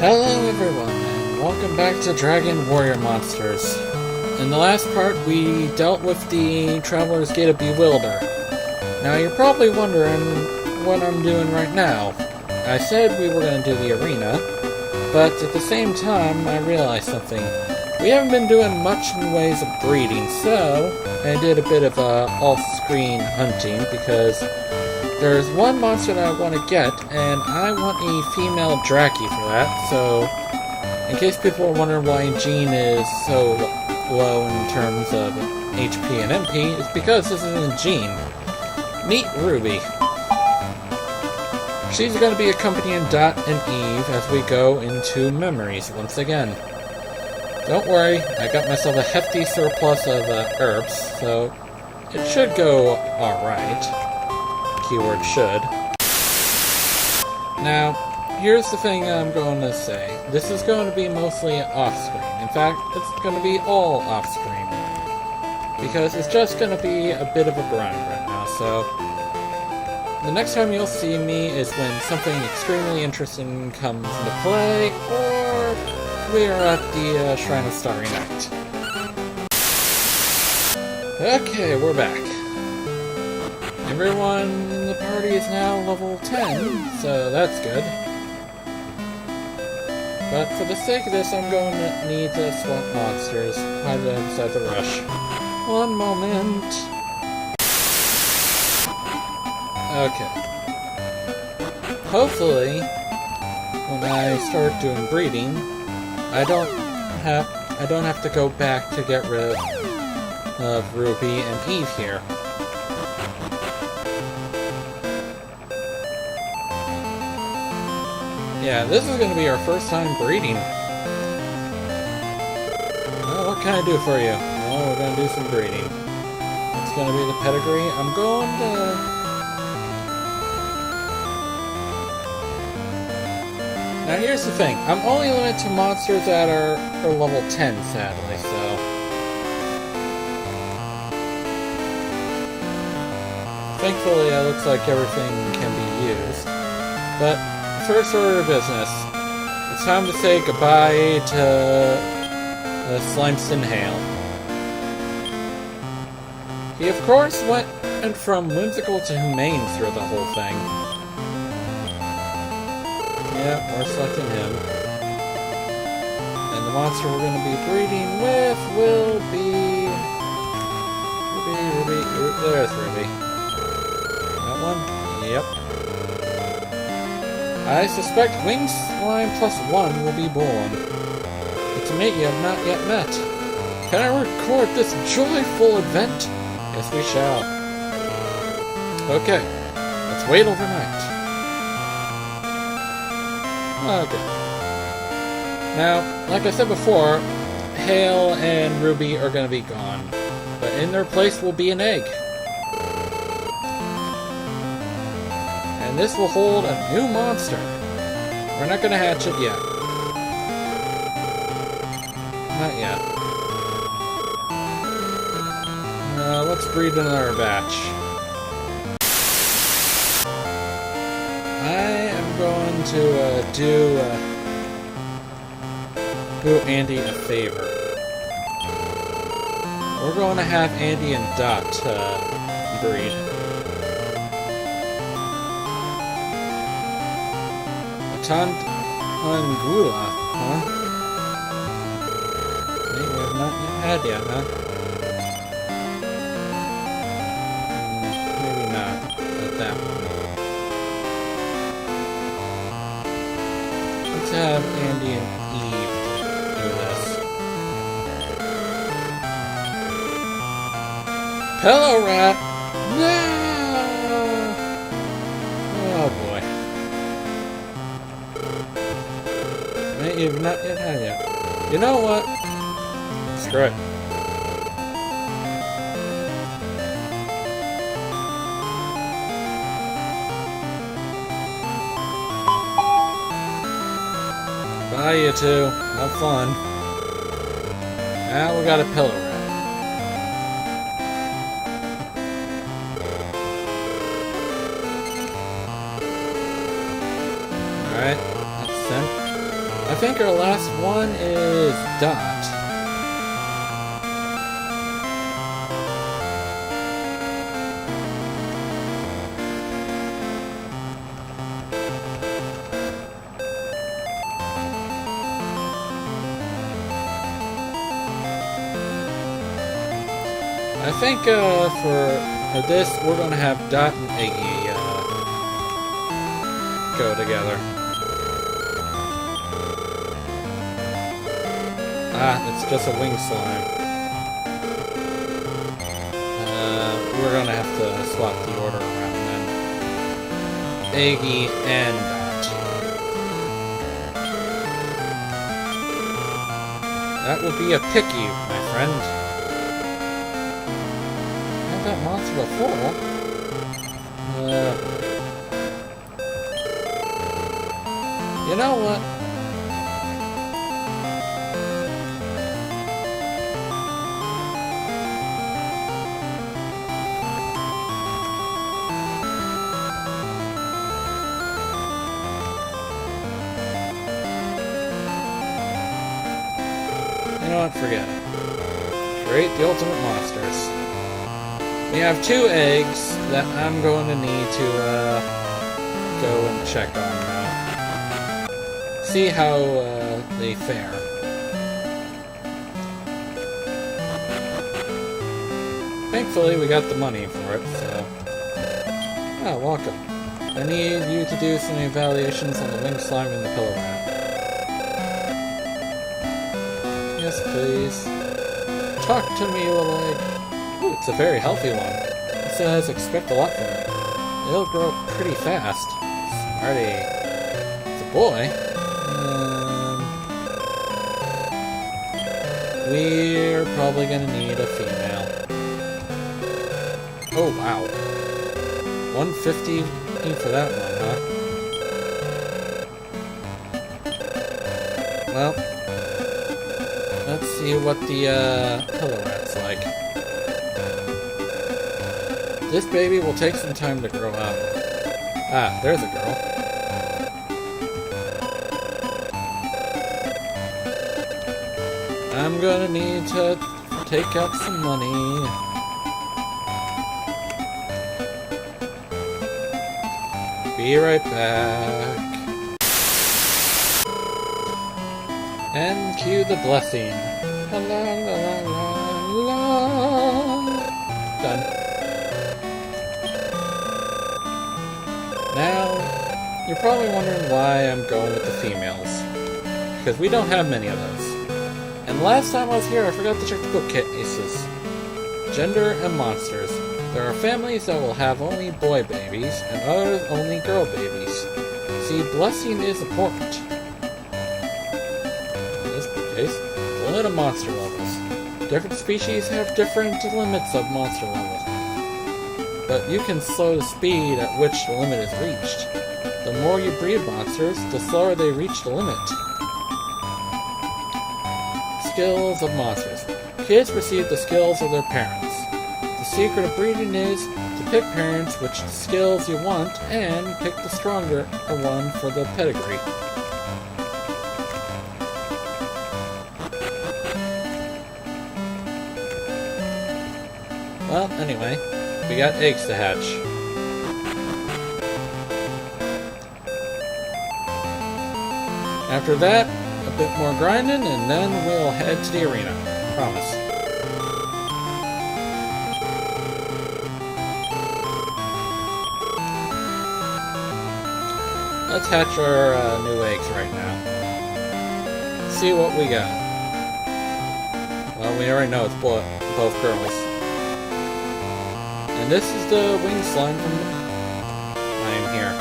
Hello everyone, and welcome back to Dragon Warrior Monsters. In the last part, we dealt with the Traveler's Gate of Bewilder. Now, you're probably wondering what I'm doing right now. I said we were going to do the arena, but at the same time, I realized something. We haven't been doing much in ways of breeding, so I did a bit of off-screen hunting, because there's one monster that I want to get, and I want a female Draki for that, so in case people are wondering why Jean is so low in terms of HP and MP, it's because this isn't Jean. Meet Ruby. She's going to be accompanying Dot and Eve as we go into memories once again. Don't worry, I got myself a hefty surplus of herbs, so it should go alright. Keyword should. Now, here's the thing I'm going to say. This is going to be mostly off-screen. In fact, it's going to be all off-screen. Because it's just going to be a bit of a grind right now, so the next time you'll see me is when something extremely interesting comes into play, or we are at the Shrine of Starry Night. Okay, we're back. Everyone in the party is now level 10, so that's good. But for the sake of this, I'm going to need to swap monsters. I decided to rush. One moment. Okay. Hopefully, when I start doing breeding, I don't have to go back to get rid of Ruby and Eve here. Yeah, this is going to be our first time breeding. Well, what can I do for you? Well, we're going to do some breeding. It's going to be the pedigree. I'm going to... Now here's the thing. I'm only limited to monsters that are level 10, sadly, so... Thankfully, it looks like everything can be used. But... first order of business. It's time to say goodbye to Slimeston Hale. He, of course, went from whimsical to humane through the whole thing. Yeah, we're selecting him. And the monster we're going to be breeding with will be... Ruby. There's Ruby. That one? Yep. I suspect Winged Slime +1 will be born. It's a mate you have not yet met. Can I record this joyful event? Yes, we shall. Okay, let's wait overnight. Okay. Now, like I said before, Hale and Ruby are going to be gone. But in their place will be an egg. And this will hold a new monster. We're not going to hatch it yet. Not yet. Let's breed another batch. I am going to do Andy a favor. We're going to have Andy and Dot breed. Tangula, huh? Maybe we have not had yet, huh? Maybe not, at that one. Let's have Andy and Eve do this. Pillow Rat! No! Oh boy. You've not yet had yet. You know what? Screw it. Bye, you two. Have fun. Now we got a pillow rat. Alright, that's sent. I think our last one is Dot. I think for this, we're going to have Dot and Iggy go together. Ah, it's just a wing slime. We're going to have to swap the order around then. Iggy and Dot. That will be a picky, my friend. That monster before. You know what? You know what? Forget it. Create the ultimate monsters. We have 2 eggs that I'm going to need to go and check on. See how they fare. Thankfully, we got the money for it, so... Oh, welcome. I need you to do some evaluations on the winged slime and the pillow rat. Yes, please. Talk to me, little egg. Ooh, it's a very healthy one. It says expect a lot from it. It'll grow up pretty fast. Smarty. It's a boy. We're probably gonna need a female. Oh, wow. 150 for that one, huh? Well, let's see what the pillow rat's like. This baby will take some time to grow up. Ah, there's a girl. I'm gonna need to take out some money. Be right back. And cue the blessing. La la la la la. Done. Now, you're probably wondering why I'm going with the females. Because we don't have many of those. And last time I was here, I forgot to check the bookcases. Gender and monsters. There are families that will have only boy babies, and others only girl babies. See, blessing is important. In this case, the limit of monster levels. Different species have different limits of monster levels. But you can slow the speed at which the limit is reached. The more you breed monsters, the slower they reach the limit. Skills of monsters. Kids receive the skills of their parents. The secret of breeding is to pick parents which skills you want and pick the stronger one for the pedigree. Well, anyway, we got eggs to hatch. After that, a bit more grinding, and then we'll head to the arena. Promise. Let's hatch our new eggs right now. See what we got. Well, we already know it's both girls. And this is the wing slime from I'm here.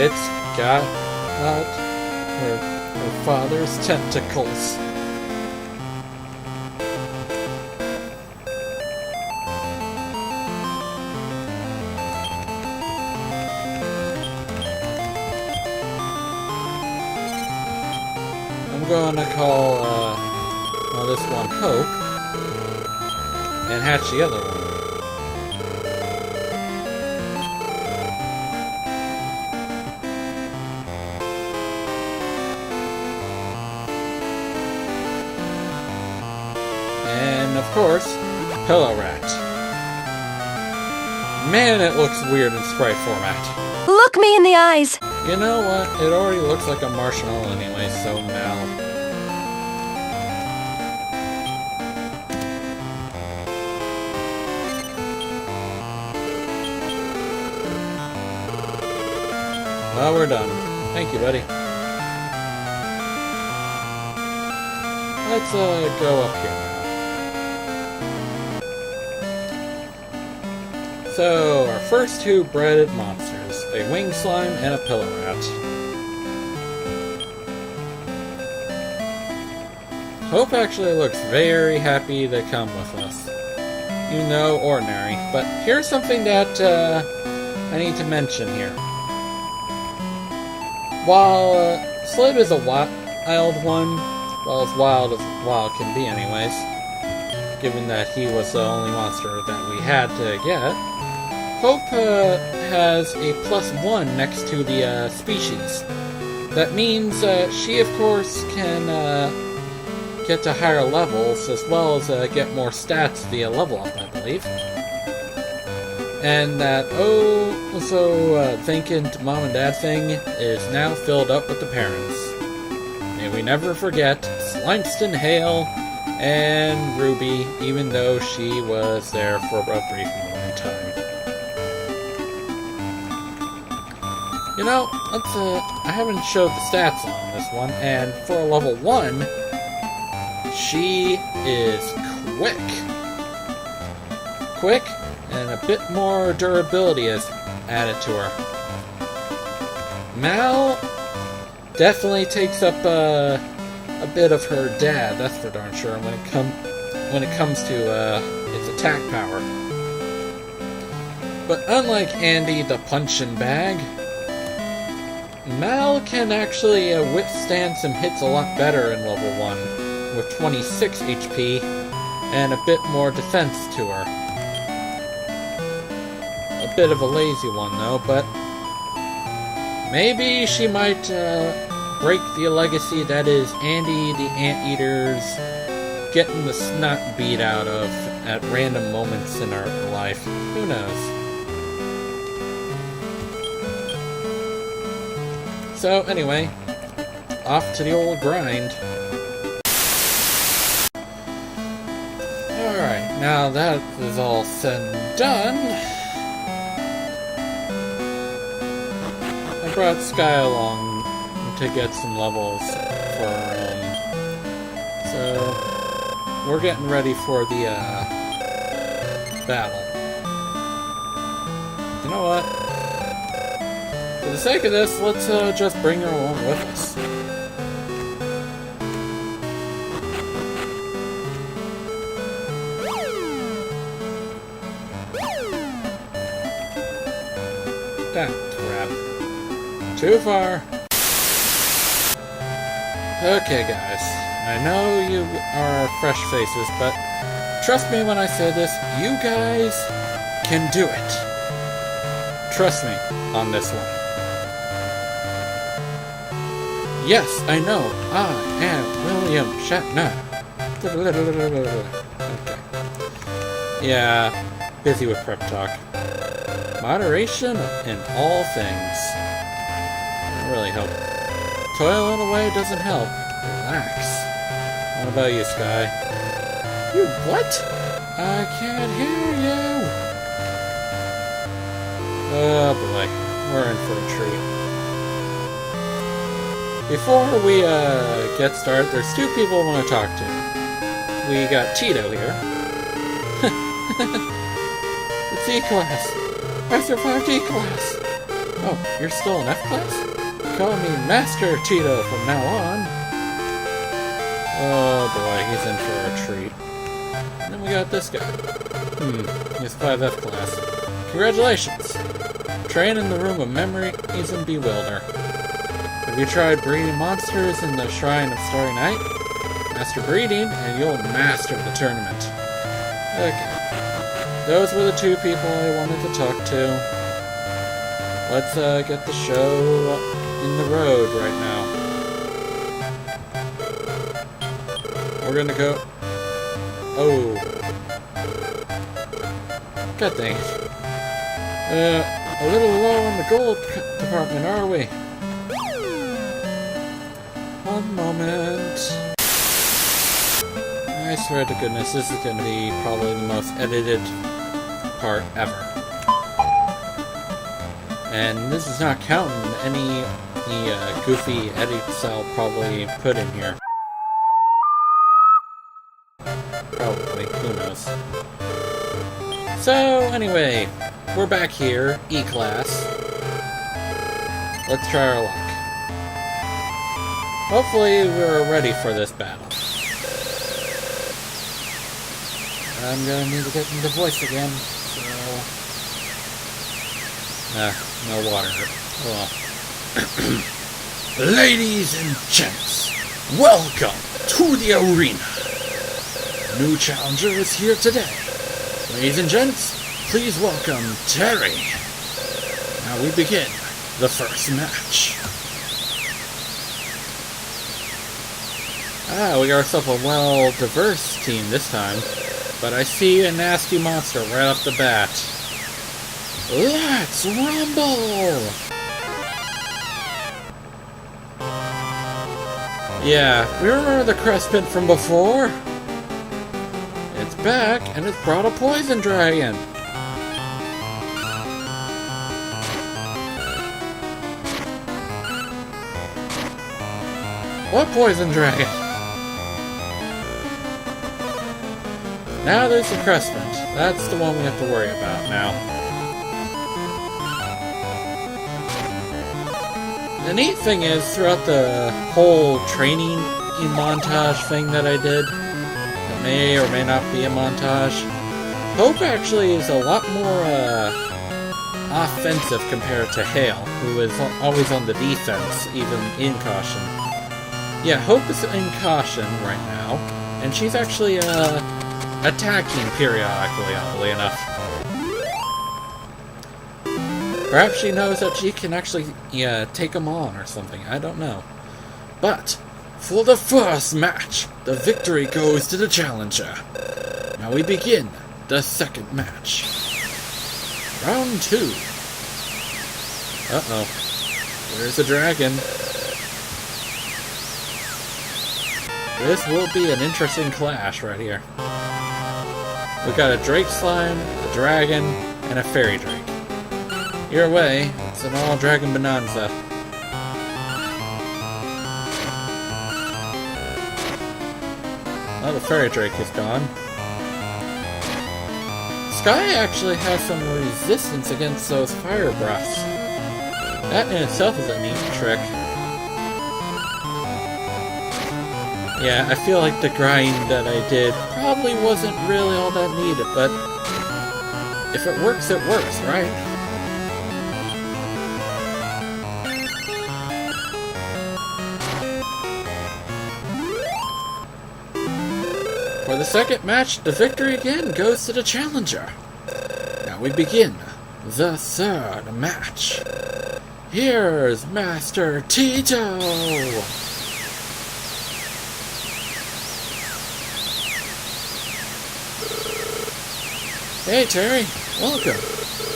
It's got her father's tentacles. I'm gonna call this one Hope and hatch the other one. course, Pillow Rat. Man, it looks weird in sprite format. Look me in the eyes! You know what? It already looks like a marshmallow anyway, so now... Well, we're done. Thank you, buddy. Let's go up here now. So, our first two breaded monsters, a wing slime and a pillow rat. Hope actually looks very happy to come with us. You know, ordinary. But here's something that I need to mention here. While Slib is a wild one, well, as wild can be anyways, given that he was the only monster that we had to get, Hope has a +1 next to the species. That means she, of course, can get to higher levels, as well as get more stats via level up, I believe. And that, vacant mom and dad thing is now filled up with the parents. May we never forget Slimeston Hale and Ruby, even though she was there for a brief moment in time. You know, I haven't showed the stats on this one, and for a level 1, she is quick, and a bit more durability is added to her. Mal definitely takes up a bit of her dad, that's for darn sure, when it comes to its attack power. But unlike Andy the punch-and bag, Mal can actually withstand some hits a lot better in level 1, with 26 HP and a bit more defense to her. A bit of a lazy one, though, but maybe she might break the legacy that is Andy the Anteater's getting the snot beat out of at random moments in our life. Who knows? So, anyway, off to the old grind. Alright, now that is all said and done, I brought Sky along to get some levels for her own. So, we're getting ready for the battle. You know what? For the sake of this, let's just bring her along with us. Ah, crap. Too far. Okay, guys. I know you are fresh faces, but trust me when I say this, you guys can do it. Trust me on this one. Yes, I know. I am William Shatner. Okay. Yeah, busy with prep talk. Moderation in all things. I really hope. Toiling away doesn't help. Relax. What about you, Sky? You what? I can't hear you. Oh boy, we're in for a treat. Before we get started, there's two people I want to talk to. We got Tito here. It's E-class. I survived E-class. Oh, you're still in F-class? Call me Master Tito from now on. Oh boy, he's in for a treat. And then we got this guy. He's 5F class. Congratulations! Train in the room of memories and bewilder. Have you tried breeding monsters in the Shrine of Starry Night? Master breeding, and you'll master the tournament. Okay. Those were the two people I wanted to talk to. Let's get the show in the road right now. We're gonna go... Oh, I think. A little low in the gold department, are we? One moment. I swear to goodness, this is going to be probably the most edited part ever. And this is not counting any goofy edits I'll probably put in here. Probably, who knows. So, anyway, we're back here, E-Class. Let's try our luck. Hopefully we're ready for this battle. I'm gonna need to get into voice again, so... no water. Oh well. Ladies and gents, welcome to the arena. New challenger is here today. Ladies and gents, please welcome Terry. Now we begin the first match. We got ourselves a well-diverse team this time. But I see a nasty monster right off the bat. Let's rumble! Yeah, we remember the Crespin from before? It's back, and it's brought a poison dragon. What poison dragon? Now there's the Crespin. That's the one we have to worry about now. The neat thing is, throughout the whole training montage thing that I did, that may or may not be a montage, Hope actually is a lot more offensive compared to Hale, who is always on the defense, even in Caution. Yeah, Hope is in Caution right now, and she's actually attacking periodically, oddly enough. Perhaps she knows that she can actually take them on or something, I don't know. But, for the first match, the victory goes to the challenger. Now we begin the second match. Round 2. Uh-oh. There's a dragon. This will be an interesting clash right here. We've got a Drake Slime, a Dragon, and a Fairy Drake. Either way, it's an all-dragon bonanza. Oh, the Fairy Drake is gone. Sky actually has some resistance against those fire breaths. That in itself is a neat trick. Yeah, I feel like the grind that I did probably wasn't really all that needed, but if it works, right? For the second match, the victory again goes to the challenger. Now we begin the third match. Here's Master Tito! Hey Terry, welcome.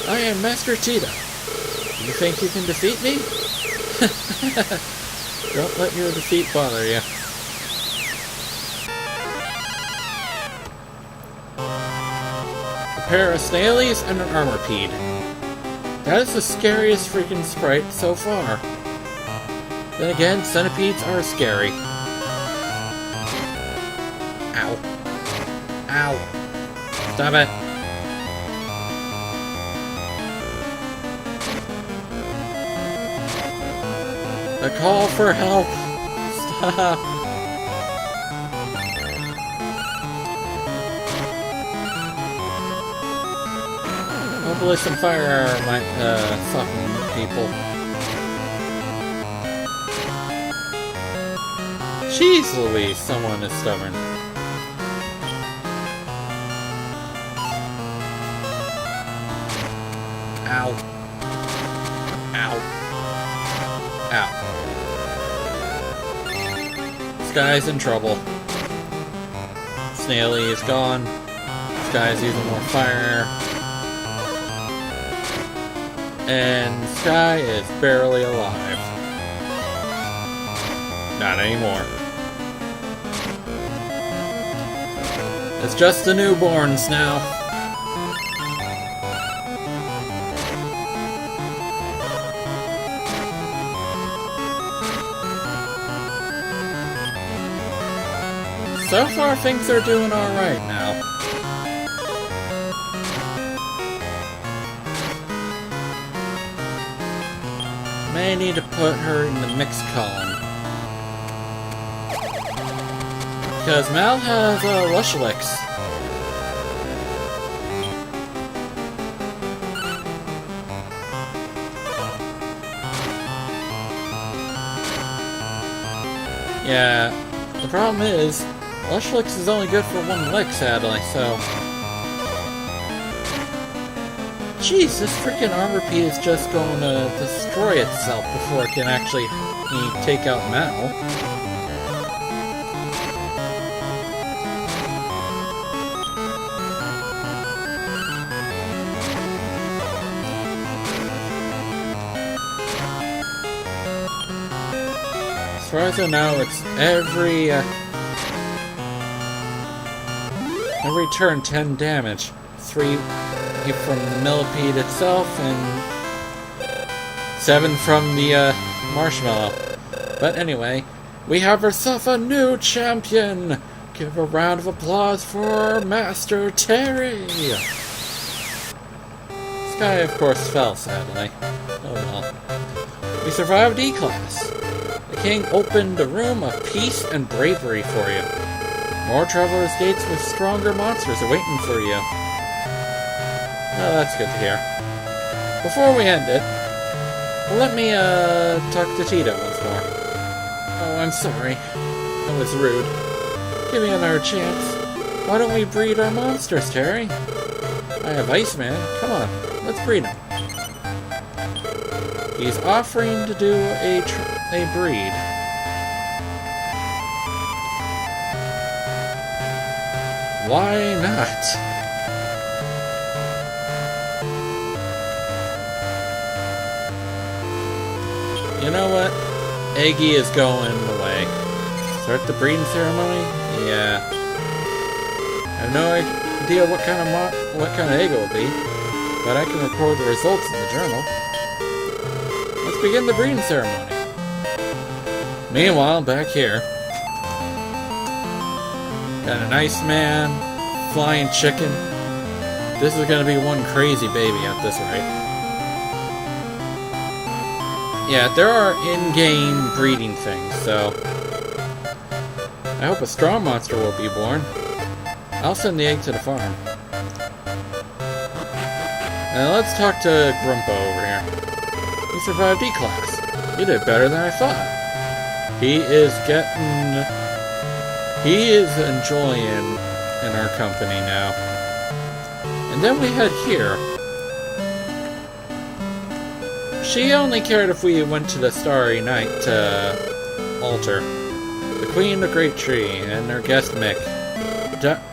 I am Master Tito. You think you can defeat me? Don't let your defeat bother you. A pair of snailies and an armorpede. That is the scariest freaking sprite so far. Then again, centipedes are scary. Ow. Ow. Stop it. A call for help! Stop! Hopefully some fire might, soften people. Jeez Louise, someone is stubborn. Ow. Ow. Ow. This guy's in trouble. Snaily is gone. This guy's using more fire. And Sky is barely alive. Not anymore. It's just the newborns now. So far, things are doing alright now. May need to put her in the mixed column. Because Mal has Lushlix. Yeah, the problem is, Lushlix is only good for one lick, sadly, so... Jeez, this freaking armor piece is just going to destroy itself before it can actually take out Mal. As far as I know, it's every turn 10 damage. 3 from the millipede itself, and 7 from the marshmallow. But anyway, we have ourselves a new champion! Give a round of applause for Master Terry! Sky, of course, fell, sadly. Oh well. We survived E-Class. The king opened a room of peace and bravery for you. More Traveler's Gates with stronger monsters are waiting for you. Oh, that's good to hear. Before we end it, let me talk to Tito once more. Oh, I'm sorry. That was rude. Give me another chance. Why don't we breed our monsters, Terry? I have Iceman. Come on, let's breed him. He's offering to do a breed. Why not? You know what? Eggy is going away. Start the breeding ceremony? Yeah. I have no idea what kind of egg it will be, but I can record the results in the journal. Let's begin the breeding ceremony. Meanwhile, back here, got an Iceman, flying chicken. This is gonna be one crazy baby at this rate. Yeah, there are in-game breeding things, so I hope a strong monster will be born. I'll send the egg to the farm. Now let's talk to Grumpo over here. He survived E-Class. He did better than I thought. He is enjoying in our company now. And then we head here. She only cared if we went to the Starry Night altar. The Queen of the Great Tree and her guest Mick.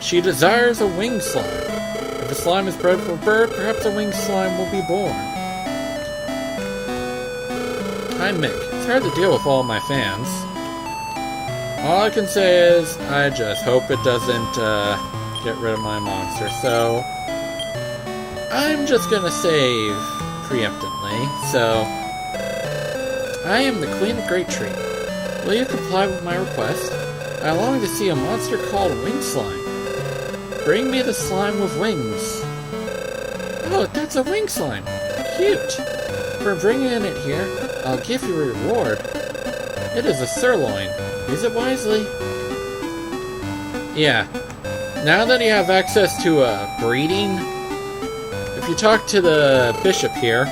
She desires a winged slime. If a slime is bred for birth, perhaps a winged slime will be born. Hi Mick. It's hard to deal with all my fans. All I can say is, I just hope it doesn't get rid of my monster, so I'm just gonna save preemptively, so I am the Queen of Great Tree. Will you comply with my request? I long to see a monster called Wing Slime. Bring me the slime with wings. Oh, that's a wing slime. Cute. For bringing it here, I'll give you a reward. It is a sirloin. Use it wisely. Yeah. Now that you have access to breeding, if you talk to the bishop here,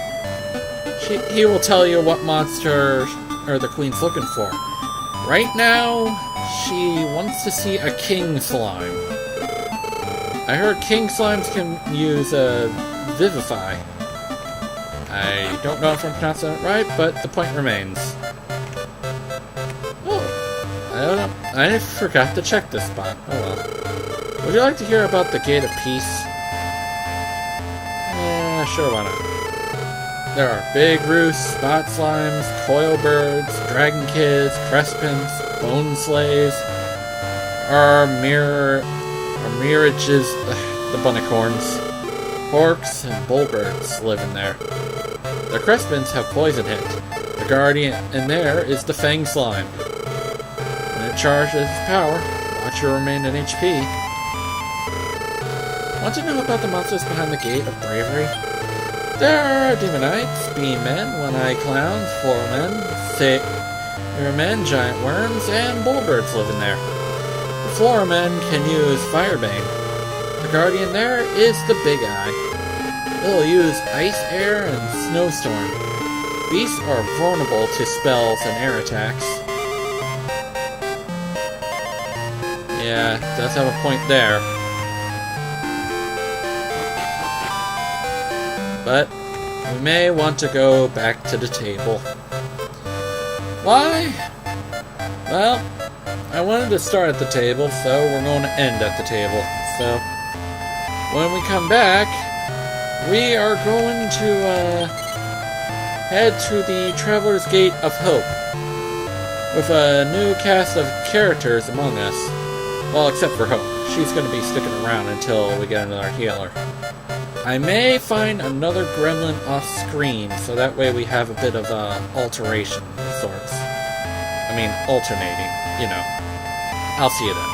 he will tell you what monster the queen's looking for. Right now, she wants to see a king slime. I heard king slimes can use Vivify. I don't know if I'm pronouncing it right, but the point remains. Oh, I don't know. I forgot to check this spot. Oh well. Would you like to hear about the Gate of Peace? Yeah, sure, why not? There are big roosts, spot slimes, coil birds, dragon kids, crespins, bone slays, mirages, the bunnicorns, orcs, and bullbirds live in there. The crespins have poison hit. The guardian in there is the fang slime. When it charges its power, watch your remaining HP. Want to know about the monsters behind the Gate of Bravery? There are demonites, beam-men, one-eyed clowns, floor-men, satyr-men, giant worms, and bullbirds live in there. The floor-men can use Firebane. The guardian there is the Big Eye. It'll use Ice, Air, and Snowstorm. Beasts are vulnerable to spells and air attacks. Yeah, does have a point there. But we may want to go back to the table. Why? Well, I wanted to start at the table, so we're going to end at the table. So, when we come back, we are going to head to the Traveler's Gate of Hope with a new cast of characters among us. Well, except for Hope. She's going to be sticking around until we get another healer. I may find another gremlin off screen, so that way we have a bit of alteration of sorts. I mean, alternating, you know. I'll see you then.